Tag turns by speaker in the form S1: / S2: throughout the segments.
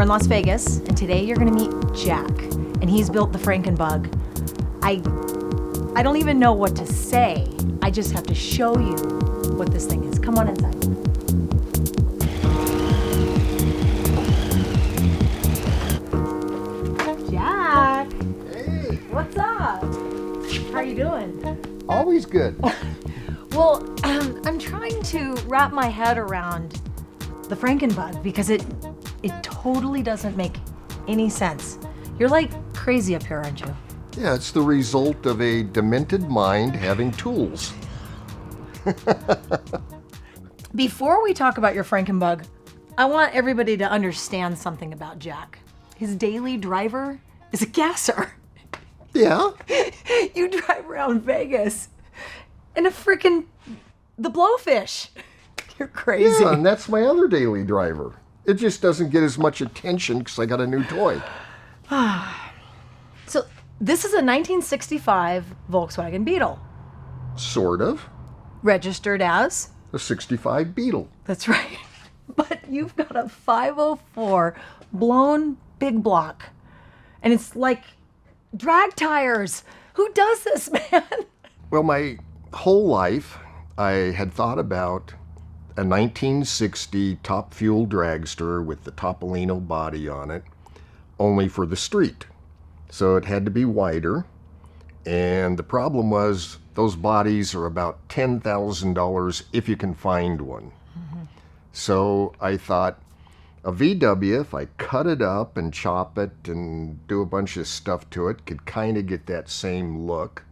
S1: in Las Vegas, and today you're gonna meet Jack, and he's built the Frankenbug. I don't even know what to say. I just have to show you what this thing is. Come on inside. Jack.
S2: Hey.
S1: What's up? How are you doing?
S2: Always good.
S1: Well, I'm trying to wrap my head around the Frankenbug because it totally doesn't make any sense. You're like crazy up here, aren't you?
S2: Yeah, it's the result of a demented mind having tools.
S1: Before we talk about your Frankenbug, I want everybody to understand something about Jack. His daily driver is a gasser.
S2: Yeah?
S1: You drive around Vegas in a freaking the Blowfish. You're crazy.
S2: Yeah, and that's my other daily driver. It just doesn't get as much attention because I got a new toy.
S1: So this is a 1965 Volkswagen Beetle,
S2: Sort of.
S1: registered as.
S2: A 65 Beetle.
S1: That's right. But you've got a 504 blown big block. And it's like drag tires. Who does this, man?
S2: Well, my whole life, I had thought about a 1960 top fuel dragster with the Topolino body on it, only for the street. So it had to be wider. And the problem was those bodies are about $10,000 if you can find one. Mm-hmm. So I thought a VW, if I cut it up and chop it and do a bunch of stuff to it, could kind of get that same look.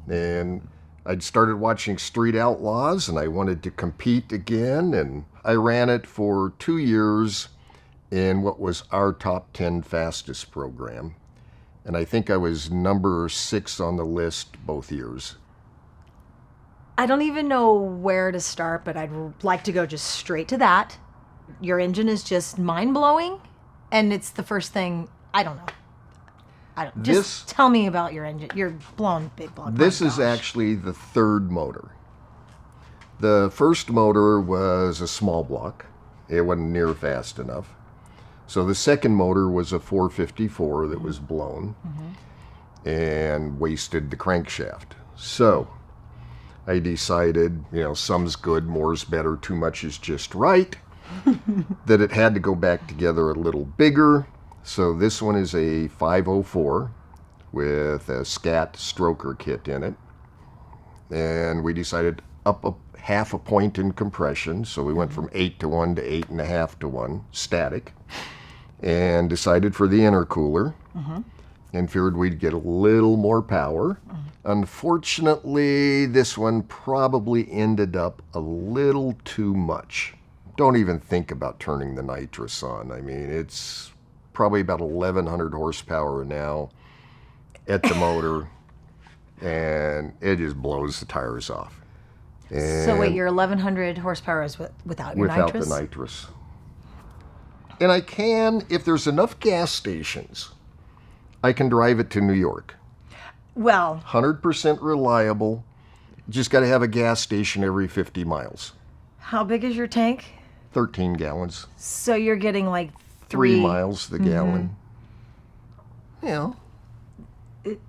S2: And I'd started watching Street Outlaws and I wanted to compete again. And I ran it for 2 years in what was our top 10 fastest program. And I think I was number 6 on the list both years.
S1: I don't even know where to start, but I'd like to go just straight to that. Your engine is just mind-blowing, and it's the first thing, I don't know. Just tell me about your engine, your blown big block.
S2: This is actually the third motor. The first motor was a small block. It wasn't near fast enough. So the second motor was a 454 that was blown and wasted the crankshaft. So I decided, some's good, more's better, too much is just right, that it had to go back together a little bigger. So this one is a 504 with a SCAT stroker kit in it. And we decided up a half a point in compression. So we went from 8 to 1 to 8.5 to 1, static. And decided for the intercooler and figured we'd get a little more power. Unfortunately, this one probably ended up a little too much. Don't even think about turning the nitrous on. I mean, it's probably about 1,100 horsepower now at the motor, and it just blows the tires off.
S1: So wait, your 1,100 horsepower is without your nitrous?
S2: Without the nitrous. And I can, if there's enough gas stations, I can drive it to New York.
S1: Well,
S2: 100% reliable. Just got to have a gas station every 50 miles.
S1: How big is your tank?
S2: 13 gallons.
S1: So you're getting like
S2: 3 miles the gallon. Yeah.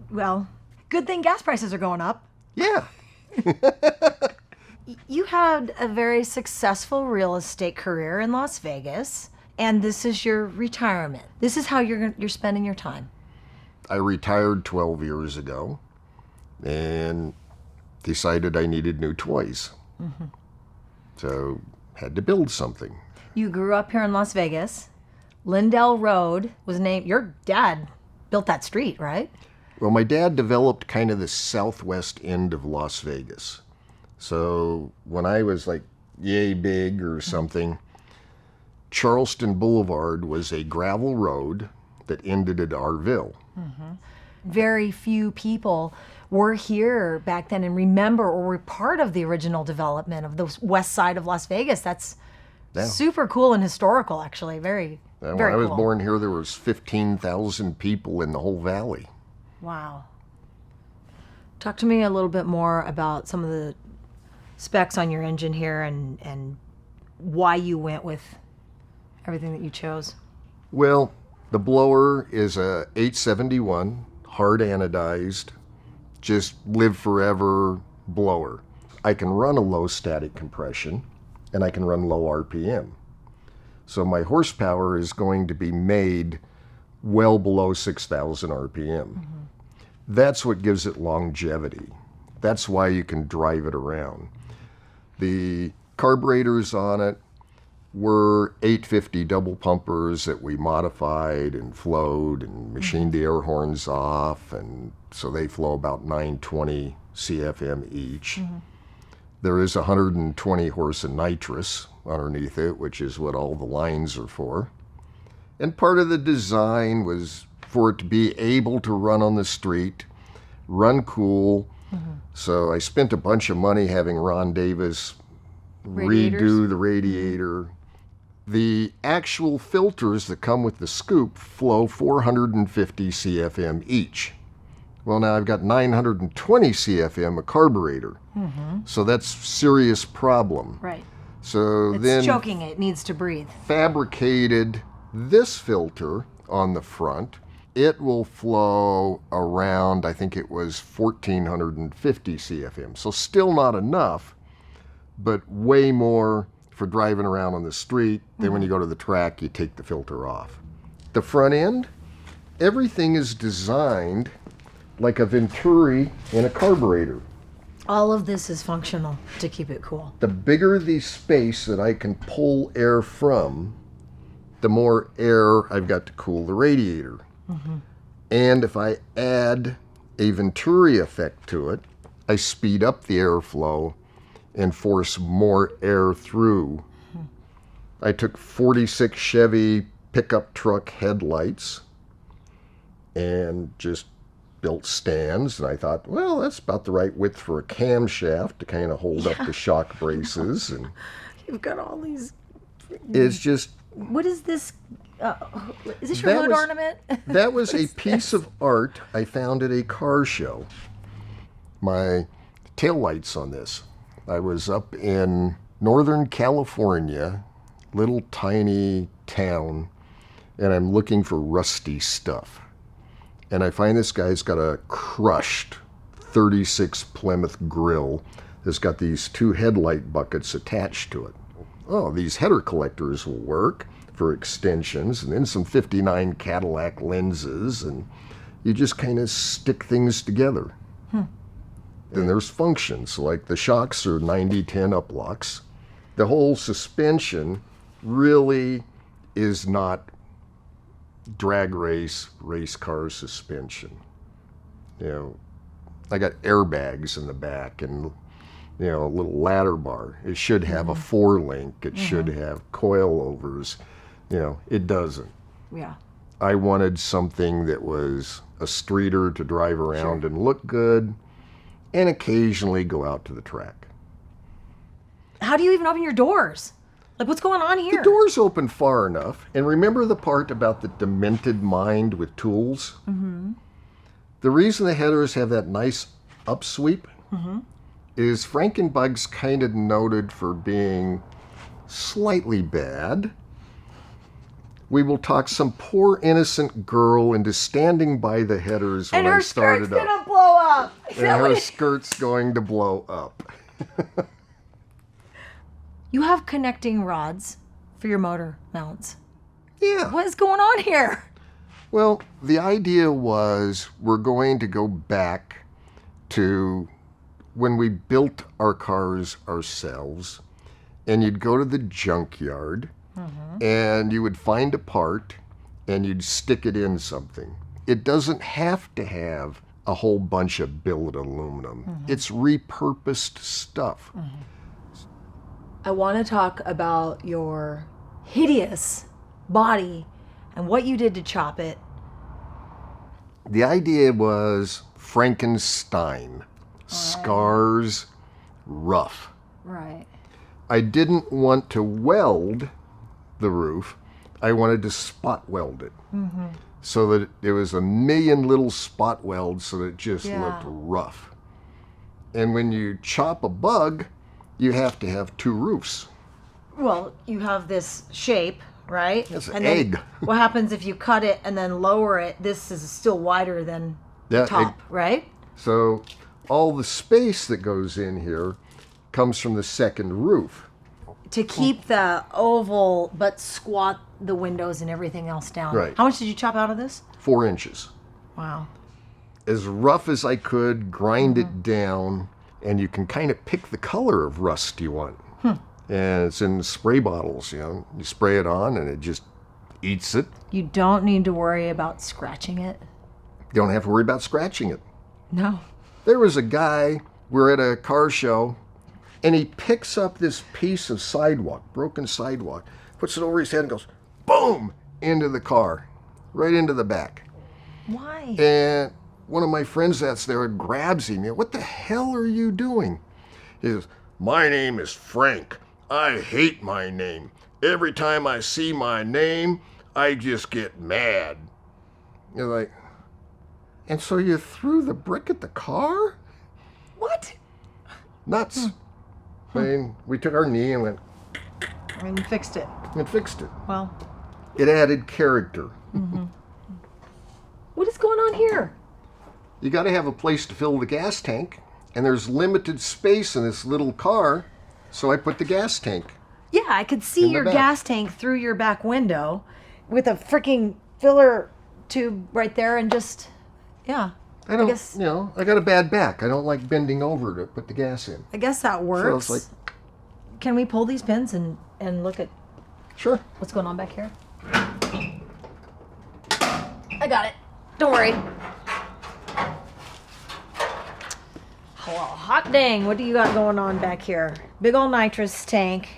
S1: Well, good thing gas prices are going up.
S2: Yeah.
S1: You had a very successful real estate career in Las Vegas, and this is your retirement. This is how you're spending your time.
S2: I retired 12 years ago and decided I needed new toys. So had to build something.
S1: You grew up here in Las Vegas. Lindell Road was named, your dad built that street, right?
S2: Well, my dad developed kind of the southwest end of Las Vegas. So when I was like yay big or something, Charleston Boulevard was a gravel road that ended at Arville.
S1: Very few people were here back then and remember or were part of the original development of the west side of Las Vegas. That's super cool and historical, actually. Very
S2: When
S1: very
S2: I was
S1: cool.
S2: born here, there was 15,000 people in the whole valley.
S1: Wow. Talk to me a little bit more about some of the specs on your engine here and why you went with everything that you chose.
S2: Well, the blower is a 871, hard anodized, just live forever blower. I can run a low static compression and I can run low RPM. So my horsepower is going to be made well below 6,000 RPM. That's what gives it longevity. That's why you can drive it around. The carburetors on it were 850 double pumpers that we modified and flowed and machined the air horns off, and so they flow about 920 CFM each. There is 120 horse of nitrous underneath it, which is what all the lines are for. And part of the design was for it to be able to run on the street, run cool. So I spent a bunch of money having Ron Davis redo the radiator. The actual filters that come with the scoop flow 450 CFM each. Well, now I've got 920 CFM a carburetor. So that's serious problem.
S1: Right.
S2: So
S1: It's
S2: then
S1: choking it. It needs to breathe.
S2: fabricated this filter on the front. It will flow around, I think it was 1450 CFM. So still not enough, but way more for driving around on the street. Then when you go to the track, you take the filter off. The front end, everything is designed like a Venturi in a carburetor.
S1: All of this is functional to keep it cool.
S2: The bigger the space that I can pull air from, the more air I've got to cool the radiator. And if I add a Venturi effect to it, I speed up the airflow and force more air through. I took 46 Chevy pickup truck headlights and just built stands, and I thought, well, that's about the right width for a camshaft to kind of hold up the shock braces. And
S1: You've got all these.
S2: it's just,
S1: What is this? Is this your
S2: That
S1: hood
S2: was-
S1: ornament?
S2: that was
S1: What
S2: a
S1: is
S2: piece
S1: this?
S2: of art I found at a car show. My taillights on this. I was up in Northern California, little tiny town, and I'm looking for rusty stuff. And I find this guy's got a crushed 36 Plymouth grill that's got these two headlight buckets attached to it. Oh, these header collectors will work for extensions, and then some 59 Cadillac lenses, and you just kind of stick things together. Then there's functions, like the shocks are 90-10 uplocks. The whole suspension really is not drag race car suspension. You know, I got airbags in the back and, you know, a little ladder bar. It should have a 4-link. It should have coilovers. You know, it doesn't.
S1: Yeah.
S2: I wanted something that was a streeter to drive around and look good, and occasionally go out to the track.
S1: How do you even open your doors? Like, what's going on here?
S2: The doors open far enough, and remember the part about the demented mind with tools? The reason the headers have that nice upsweep is Frankenbug's kind of noted for being slightly bad. We will talk some poor innocent girl into standing by the headers when
S1: and
S2: I
S1: her skirt's
S2: started up.
S1: gonna blow up. Is
S2: And
S1: that what
S2: her
S1: it-
S2: skirt's going to blow up.
S1: You have connecting rods for your motor mounts.
S2: Yeah.
S1: What is going on here?
S2: Well, the idea was we're going to go back to when we built our cars ourselves, and you'd go to the junkyard and you would find a part and you'd stick it in something. It doesn't have to have a whole bunch of billet aluminum. It's repurposed stuff.
S1: I want to talk about your hideous body and what you did to chop it.
S2: The idea was Frankenstein. Scars, rough.
S1: Right.
S2: I didn't want to weld the roof. I wanted to spot weld it. So that it was a million little spot welds so that it just
S1: Yeah.
S2: looked rough. And when you chop a bug, you have to have two roofs.
S1: Well, you have this shape, right?
S2: It's an
S1: And then
S2: egg.
S1: What happens if you cut it and then lower it? This is still wider than
S2: Yeah,
S1: top, right?
S2: So all the space that goes in here comes from the second roof.
S1: To keep the oval but squat the windows and everything else down.
S2: Right.
S1: How much did you chop out of this?
S2: 4 inches.
S1: Wow.
S2: As rough as I could, grind it down, and you can kind of pick the color of rust you want. And it's in spray bottles, You spray it on and it just eats it.
S1: You don't need to worry about scratching it.
S2: You don't have to worry about scratching it.
S1: No.
S2: There was a guy, we're at a car show, and he picks up this piece of sidewalk, broken sidewalk, puts it over his head and goes, boom, into the car, right into the back.
S1: Why?
S2: And one of my friends that's there grabs him. What the hell are you doing? He says, my name is Frank. I hate my name. Every time I see my name, I just get mad. You're like, and so you threw the brick at the car?
S1: What?
S2: Nuts. I mean, we took our knee and went
S1: And you fixed it.
S2: and fixed it.
S1: Well,
S2: It added character.
S1: what is going on here?
S2: You got to have a place to fill the gas tank, and there's limited space in this little car, so I put the gas tank.
S1: Yeah, I could see
S2: In the
S1: your
S2: back.
S1: gas tank through your back window with a freaking filler tube right there and just, yeah.
S2: I don't,
S1: guess-
S2: I got a bad back. I don't like bending over to put the gas in.
S1: I guess that works.
S2: So it's like,
S1: Can we pull these pins and look at
S2: sure.
S1: what's going on back here? I got it. Don't worry. Well, hot dang, what do you got going on back here? Big old nitrous tank.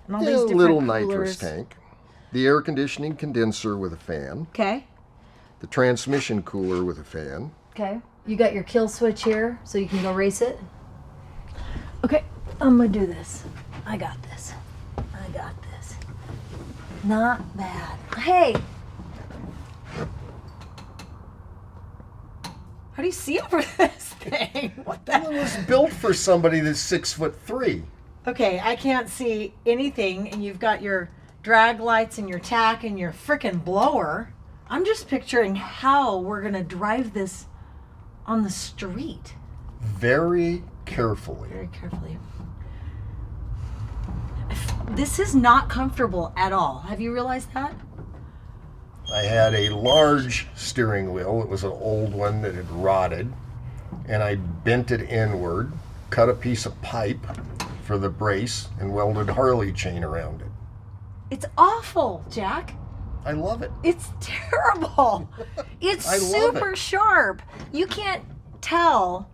S1: And all
S2: Yeah,
S1: these
S2: a
S1: different
S2: little
S1: coolers.
S2: nitrous tank. The air conditioning condenser with a fan.
S1: Okay.
S2: The transmission cooler with a fan.
S1: Okay. You got your kill switch here, so you can go race it. Okay, I'm gonna do this. I got this. I got this. Not bad. Hey! How do you see over this thing? What the?
S2: It was built for somebody that's 6'3".
S1: Okay, I can't see anything, and you've got your drag lights and your tack and your frickin' blower. I'm just picturing how we're gonna drive this on the street.
S2: Very carefully.
S1: Very carefully. This is not comfortable at all. Have you realized that?
S2: I had a large steering wheel. It was an old one that had rotted, and I bent it inward, cut a piece of pipe for the brace, and welded Harley chain around it.
S1: It's awful, Jack.
S2: I love it.
S1: It's terrible. It's
S2: I love
S1: super
S2: it.
S1: sharp. You can't tell.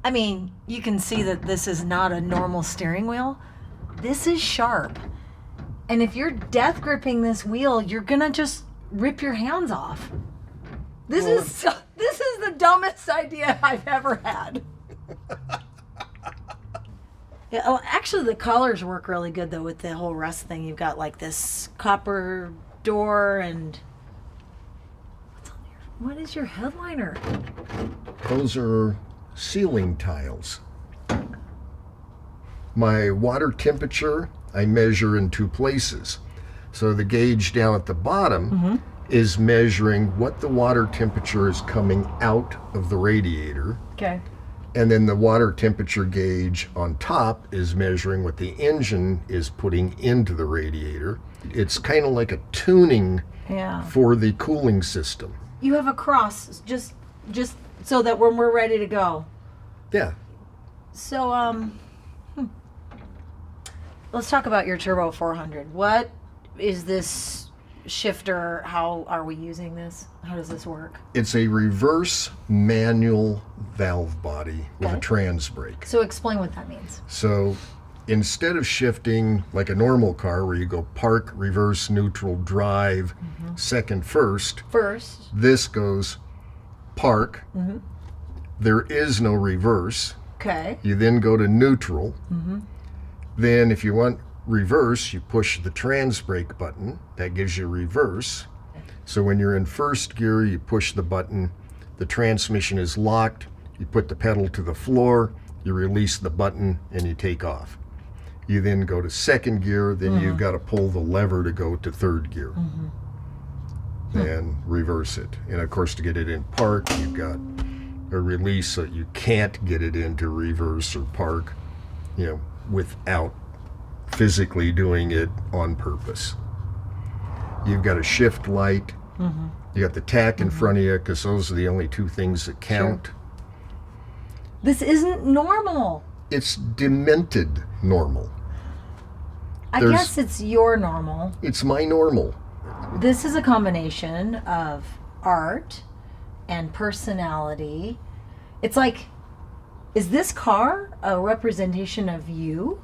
S1: I mean, you can see that this is not a normal steering wheel. This is sharp. And if you're death gripping this wheel, you're gonna just rip your hands off. This is the dumbest idea I've ever had. Yeah, oh, actually, the colors work really good though with the whole rust thing. You've got like this copper door and what is your headliner?
S2: Those are ceiling tiles. My water temperature, I measure in 2 places. So the gauge down at the bottom is measuring what the water temperature is coming out of the radiator.
S1: Okay.
S2: And then the water temperature gauge on top is measuring what the engine is putting into the radiator. It's kind of like a tuning
S1: Yeah.
S2: for the cooling system.
S1: You have a cross just so that when we're ready to go.
S2: Yeah.
S1: So let's talk about your Turbo 400. What is this shifter? How are we using this? How does this work?
S2: It's a reverse manual valve body with
S1: Okay.
S2: a trans brake.
S1: So explain what that means.
S2: So instead of shifting like a normal car where you go park, reverse, neutral, drive, second, first,
S1: First.
S2: this goes park. There is no reverse.
S1: Okay.
S2: You then go to neutral. Then if you want reverse, you push the trans brake button. That gives you reverse. So when you're in first gear, you push the button. The transmission is locked. You put the pedal to the floor. You release the button and you take off. You then go to second gear, then you've got to pull the lever to go to third gear. And reverse it. And of course, to get it in park, you've got a release so you can't get it into reverse or park, without physically doing it on purpose. You've got a shift light. You got the tach in front of you, because those are the only two things that count.
S1: Sure. This isn't normal.
S2: It's demented normal.
S1: I guess it's your normal.
S2: It's my normal.
S1: This is a combination of art and personality. It's like, is this car a representation of you?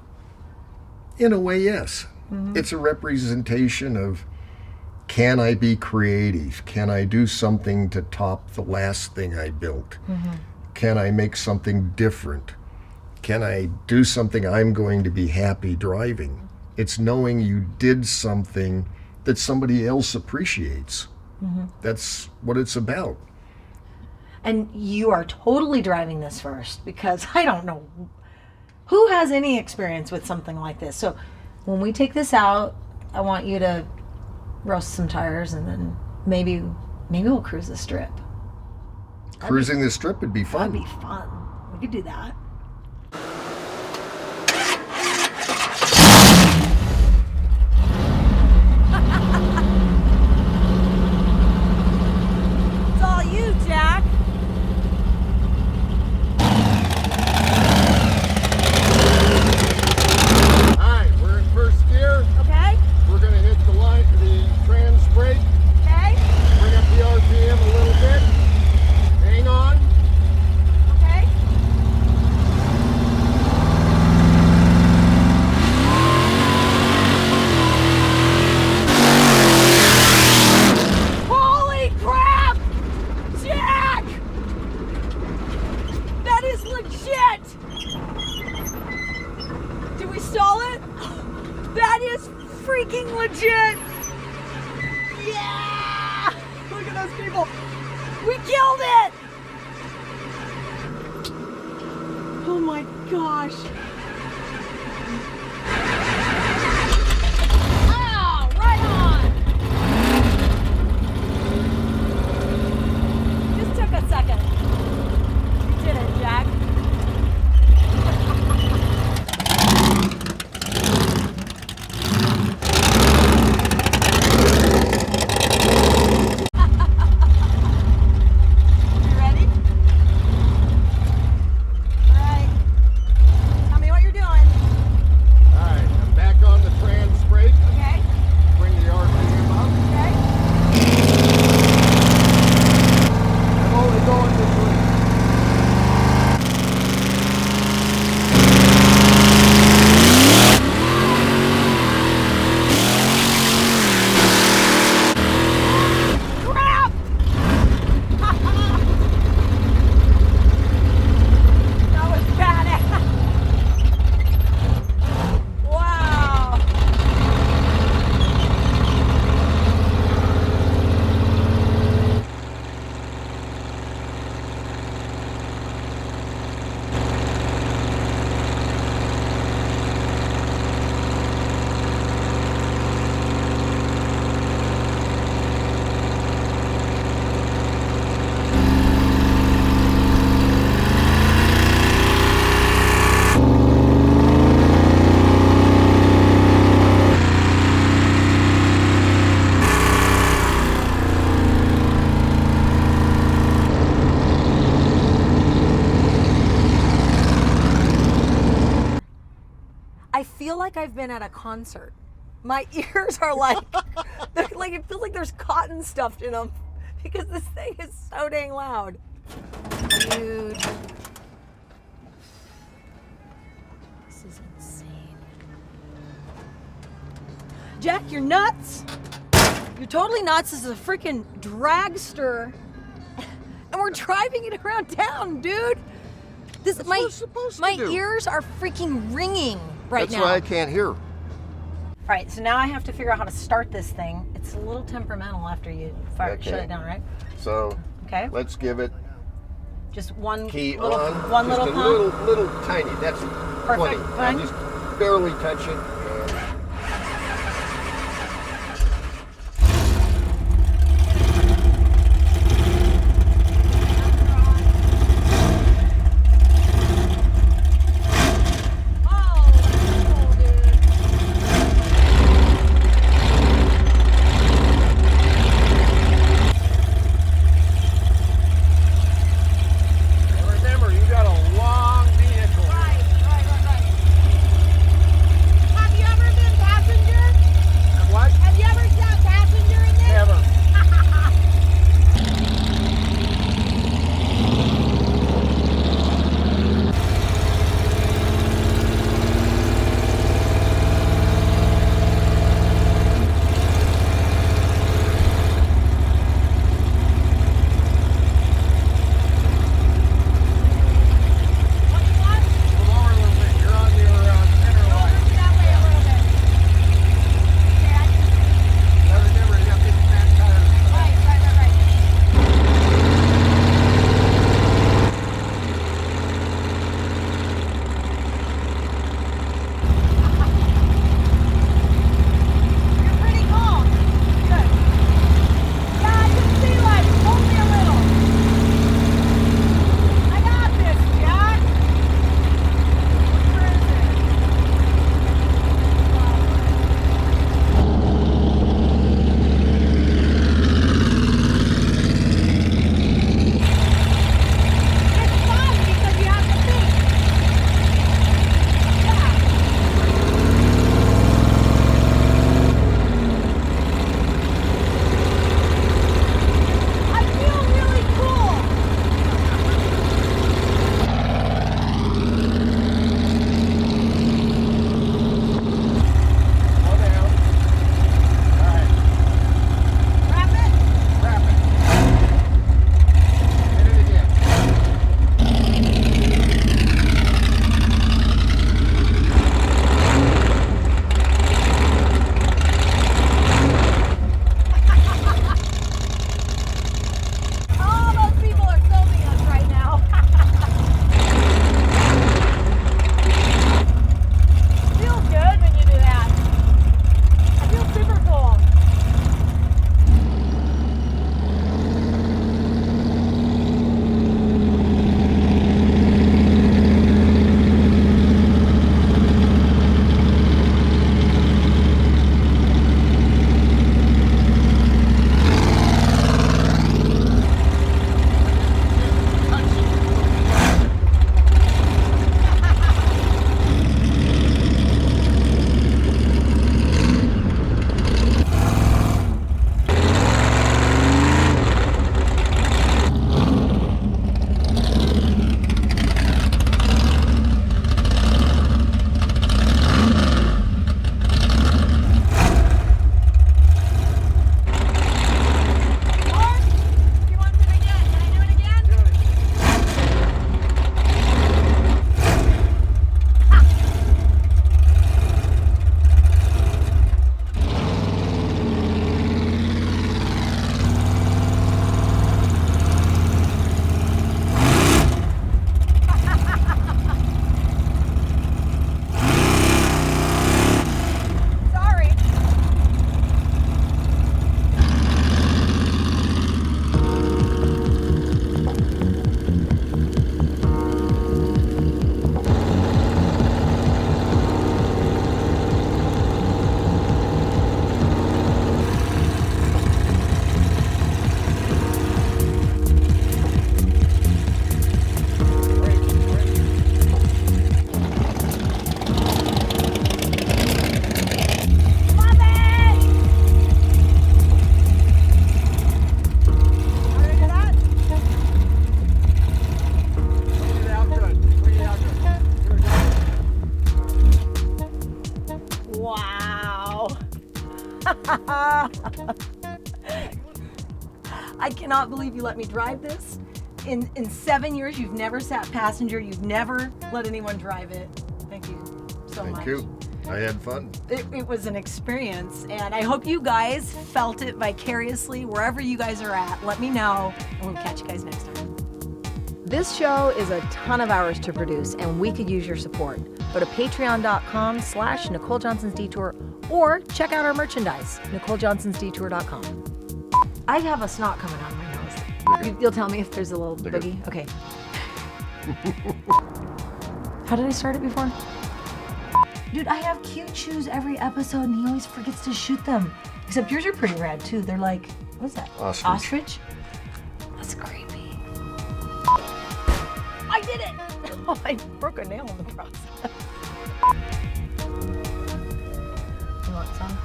S2: In a way, yes. It's a representation of, can I be creative? Can I do something to top the last thing I built? Can I make something different? Can I do something I'm going to be happy driving? It's knowing you did something that somebody else appreciates. That's what it's about.
S1: And you are totally driving this first, because I don't know who has any experience with something like this. So when we take this out, I want you to roast some tires, and then maybe we'll cruise the strip.
S2: Cruising the strip would be fun.
S1: That'd be fun. We could do that. It's all you, Jack.
S2: Alright, we're in first gear.
S1: Okay?
S2: We're going to hit the trans brake.
S1: Okay?
S2: Bring up the RPM a little bit. Hang on.
S1: Okay? Holy crap! Jack! That is legit! Did we stall it? That is freaking legit! Yeah! Look at those people! We killed it! Oh my gosh! Oh, right on! Just took a second. You did it, Jack. You ready? All right. Tell me what you're doing.
S2: Alright, I'm back on the trans brake.
S1: Okay?
S2: Bring the RPM up.
S1: Okay?
S2: I'm only going this way.
S1: Crap! That was badass. Wow. I feel like I've been at a concert. My ears are like, it feels like there's cotton stuffed in them because this thing is so dang loud. Dude. This is insane. Jack, you're nuts. You're totally nuts. This is a freaking dragster. And we're driving it around town, dude. This
S2: That's
S1: my
S2: what it's supposed to
S1: my
S2: do.
S1: ears are freaking ringing right
S2: That's
S1: now.
S2: why I can't hear.
S1: All right, so now I have to figure out how to start this thing. It's a little temperamental after you
S2: Okay.
S1: shut it down, right?
S2: So
S1: Okay.
S2: let's give it
S1: Just one
S2: key
S1: little
S2: on.
S1: one
S2: just
S1: little
S2: a
S1: pump.
S2: little tiny. That's
S1: Perfect.
S2: plenty. Now
S1: Fine.
S2: just barely touch it.
S1: I cannot believe you let me drive this. In 7 years, you've never sat passenger. You've never let anyone drive it. Thank you so much.
S2: Thank you. I had fun.
S1: It was an experience, and I hope you guys felt it vicariously wherever you guys are at. Let me know, and we'll catch you guys next time. This show is a ton of hours to produce, and we could use your support. Go to patreon.com/Nicole Johnson's Detour or check out our merchandise, NicoleJohnson'sDetour.com. I have a snot coming out of my nose. You'll tell me if there's a little boogie? Okay. How did I start it before? Dude, I have cute shoes every episode, and he always forgets to shoot them. Except yours are pretty rad, too. They're like, what is that? Ostrich? That's creepy. I did it! Oh, I broke a nail in the process. You want some?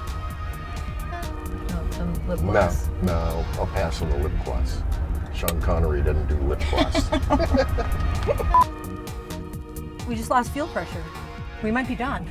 S1: No, some lip gloss?
S2: No, I'll pass on the lip gloss. Sean Connery doesn't do lip gloss.
S1: We just lost field pressure. We might be done.